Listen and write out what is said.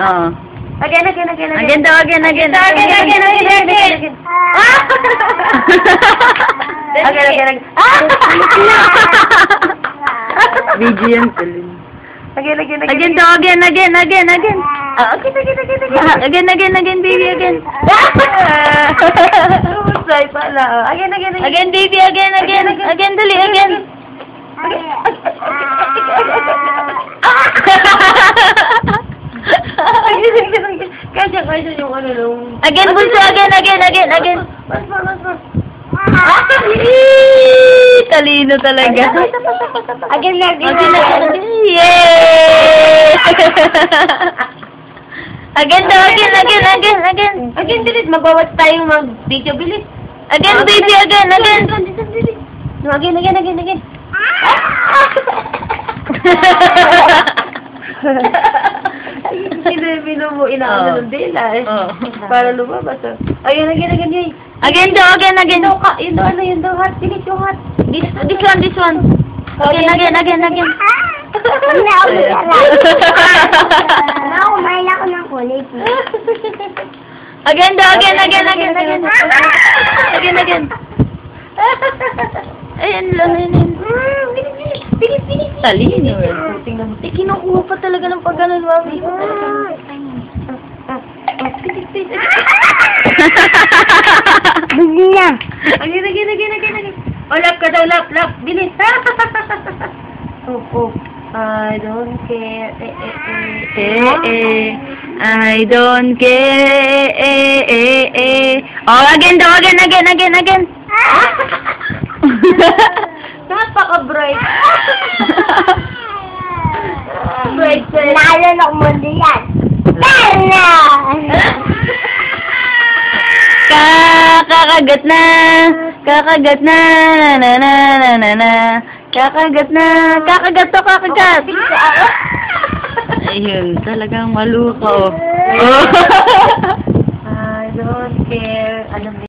Oo. Again. Again daw, again. Again. Video yan tuloy. Again. Again daw, again. Again, Again, baby, again. Usay pala. Again. Again, baby, again. Again, dali, again. Kaya yung ano nung... Again, bunso, again. Mas. Talino talaga. Again. Yay! Again daw, again. Again, bilis. Mag-watch tayong mag-video, bilis. Again, baby, again. No, again. Pinabino mo, inaano ng dila eh. Para lumabas ah. Ayun, again. Again daw, again. Yun daw, heart. Bilis yung heart. This one. Again. Kumain ako ng kulay. Again daw, again. Ayan lang, Bilis. Talino eh. Tingnan mo. Kinukuha pa talaga ng pagganon, mami. Bigyan niya. Again. Oh, lap ka daw, lap. Bilis. Oh. I don't care. I don't care. Oh, again daw, again. Napaka-bright. Bright side. Nalunok mo diyan. Tara! Kakagat na. Na. Kakagat to. Ayun, talagang maluko. I don't care. Alam